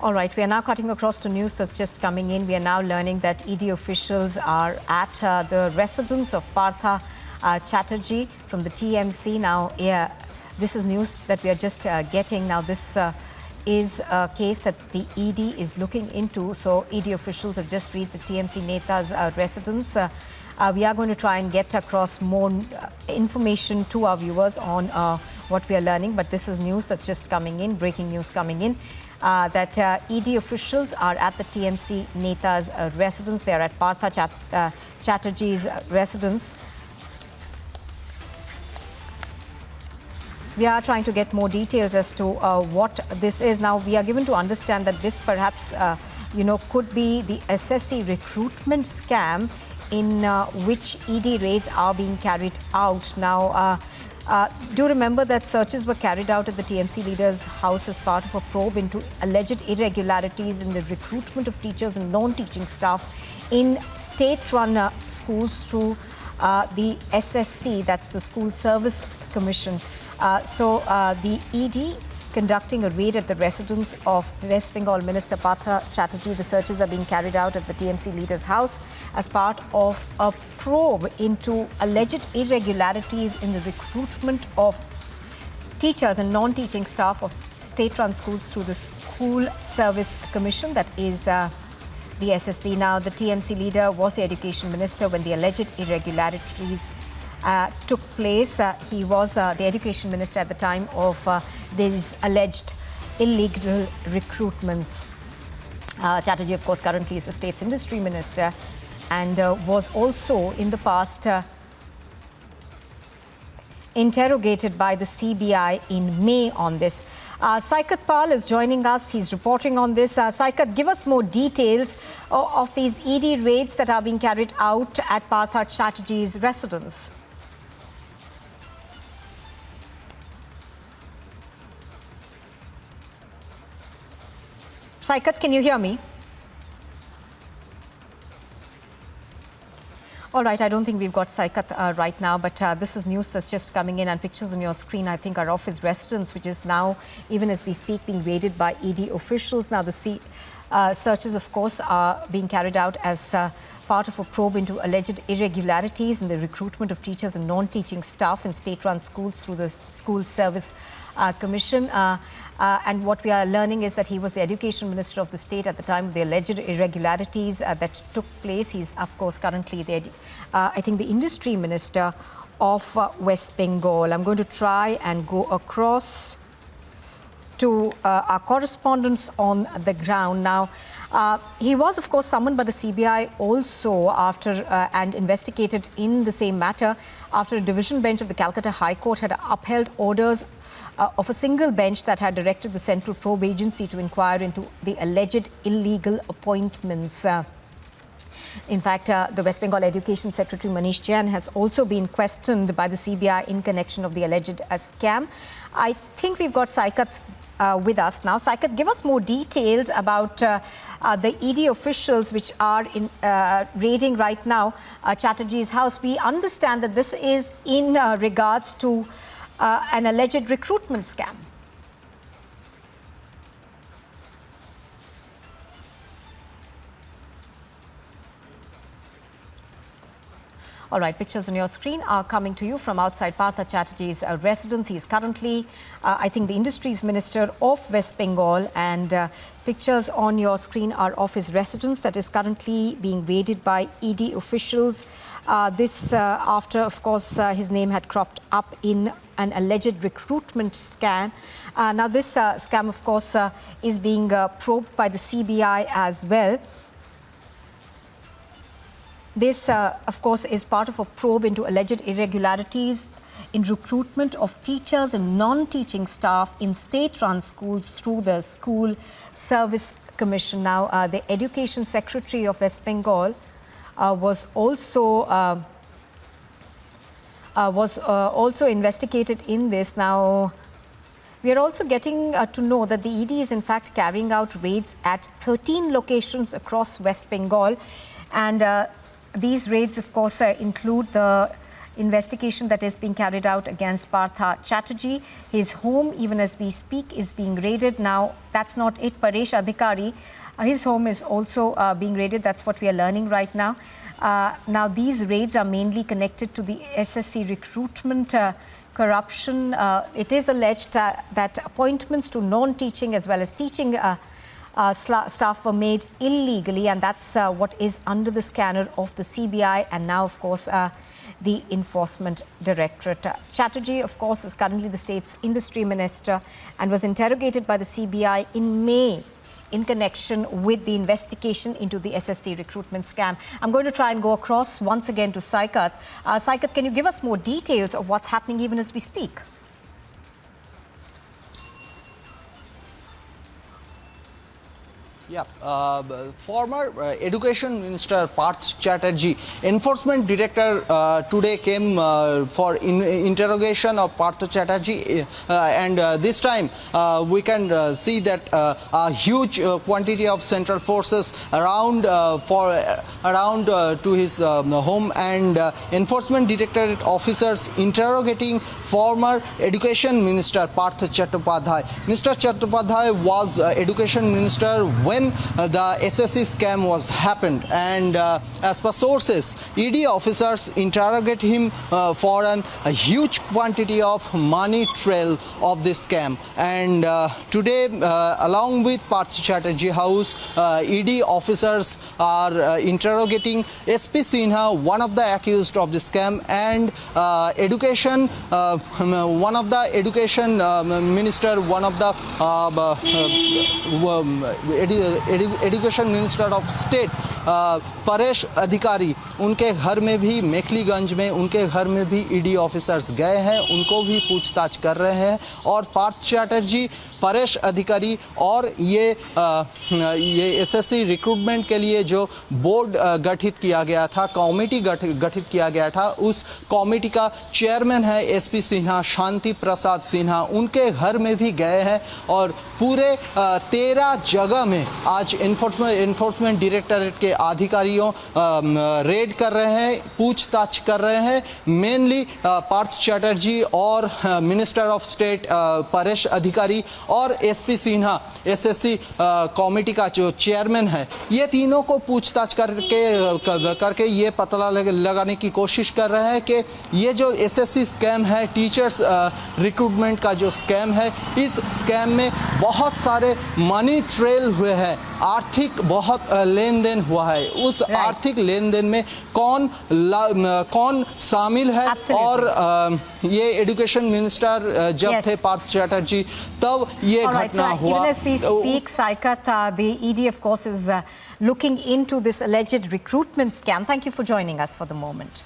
All right, we are now cutting across to news that's just coming in. We are now learning that ED officials are at the residence of Partha Chaterjee from the TMC. Now, this is news that we are just getting. Now, this is a case that the ED is looking into. So, ED officials have just reached the TMC Neta's residence. We are going to try and get across more information to our viewers on what we are learning. But this is news that's just coming in, breaking news coming in. That ED officials are at the TMC Neta's residence. They are at Partha Chaterjee's residence. We are trying to get more details as to what this is. Now, we are given to understand that this perhaps, could be the SSC recruitment scam in which ED raids are being carried out. Now, do remember that searches were carried out at the TMC leader's house as part of a probe into alleged irregularities in the recruitment of teachers and non-teaching staff in state-run schools through the SSC, that's the School Service Commission. The ED conducting a raid at the residence of West Bengal Minister Partha Chaterjee. The searches are being carried out at the TMC leader's house as part of a probe into alleged irregularities in the recruitment of teachers and non-teaching staff of state-run schools through the School Service Commission, that is the SSC. Now, the TMC leader was the Education Minister when the alleged irregularities took place. He was the Education Minister at the time of these alleged illegal recruitments. Chaterjee, of course, currently is the state's industry minister and was also in the past interrogated by the CBI in May on this. Saikat Pal is joining us. He's reporting on this. Saikat, give us more details of these ED raids that are being carried out at Partha Chaterjee's residence. Saikat, can you hear me? All right, I don't think we've got Saikat right now, but this is news that's just coming in, and pictures on your screen, I think, are of his residence, which is now, even as we speak, being raided by ED officials. Now, the searches, of course, are being carried out as part of a probe into alleged irregularities in the recruitment of teachers and non-teaching staff in state-run schools through the School Service Commission. And what we are learning is that he was the Education Minister of the state at the time of the alleged irregularities that took place. He's, of course, currently the Industry Minister of West Bengal. I'm going to try and go across to our correspondents on the ground. Now, he was, of course, summoned by the CBI also after and investigated in the same matter after a division bench of the Calcutta High Court had upheld orders of a single bench that had directed the Central Probe Agency to inquire into the alleged illegal appointments. In fact, the West Bengal Education Secretary Manish Jain has also been questioned by the CBI in connection of the alleged scam. I think we've got Saikat with us now. Saikat, give us more details about the ED officials which are in raiding right now Chaterjee's house. We understand that this is in regards to an alleged recruitment scam. All right, pictures on your screen are coming to you from outside Partha Chaterjee's residence. He is currently, I think, the Industries Minister of West Bengal, and pictures on your screen are of his residence that is currently being raided by ED officials. This after, of course, his name had cropped up in an alleged recruitment scam. Now, this scam, of course, is being probed by the CBI as well. This, of course, is part of a probe into alleged irregularities in recruitment of teachers and non-teaching staff in state-run schools through the School Service Commission. Now, the Education Secretary of West Bengal was also investigated in this. Now, we are also getting to know that the ED is in fact carrying out raids at 13 locations across West Bengal, and these raids, of course, include the investigation that is being carried out against Partha Chaterjee. His home, even as we speak, is being raided. Now, that's not it. Paresh Adhikari, his home is also being raided. That's what we are learning right now. Now, these raids are mainly connected to the SSC recruitment corruption. It is alleged that appointments to non-teaching as well as teaching staff were made illegally, and that's what is under the scanner of the CBI and now, of course, the Enforcement Directorate. Chaterjee, of course, is currently the state's industry minister and was interrogated by the CBI in May in connection with the investigation into the SSC recruitment scam. I'm going to try and go across once again to Saikat. Saikat, can you give us more details of what's happening even as we speak? Yeah, former Education Minister Partha Chaterjee, Enforcement Director today came for interrogation of Partha Chaterjee, and this time we can see that a huge quantity of central forces around to his home, and Enforcement Directorate officers interrogating former Education Minister Partha Chattopadhyay. Mr. Chattopadhyay was Education Minister when the SSC scam was happened, and as per sources, ED officers interrogate him for a huge quantity of money trail of this scam. And today, along with Partha Chaterjee house, ED officers are interrogating SP Sinha, one of the accused of the scam, and education, one of the education minister, one of the education minister of state Paresh अधिकारी, उनके घर में भी मेखलीगंज में उनके घर में भी ईडी ऑफिसर्स गए हैं, उनको भी पूछताछ कर रहे हैं। और पार्थ चैटर्जी, परेश अधिकारी और ये एसएससी रिक्रूटमेंट के लिए जो बोर्ड गठित किया गया था, कमेटी गठित किया गया था, उस कमेटी का चेयरमैन है एसपी सिन्हा, शांति प्रसाद सिन्हा, उनके घर में भी गए हैं और पूरे 13 जगह में आज एनफोर्समेंट डायरेक्टरेट के अधिकारियों रेड कर रहे हैं, पूछताछ कर रहे हैं। मेनली पार्थ चैटर्जी और मिनिस्टर ऑफ स्टेट परेश अधिकारी और एसपी सिन्हा, एसएससी कमेटी का जो चेयरमैन है, ये तीनों को पूछताछ करके ये पता लगाने की कोशिश कर रहे हैं कि ये जो एसएससी स्कैम है, टीचर्स रिक्रूटमेंट का जो स्कैम है, इस स्कैम में बहुत सारे मनी ट्रेल हुए हैं, आर्थिक बहुत लेन देन हुआ है। उस आर्थिक लेन देन में कौन शामिल है। और ये एजुकेशन मिनिस्टर जब थे पार्थ चैटर्जी, तब ये घटना हुआ। Even as we speak, Saikat, the ED of course is looking into this alleged recruitment scam. Thank you for joining us for the moment.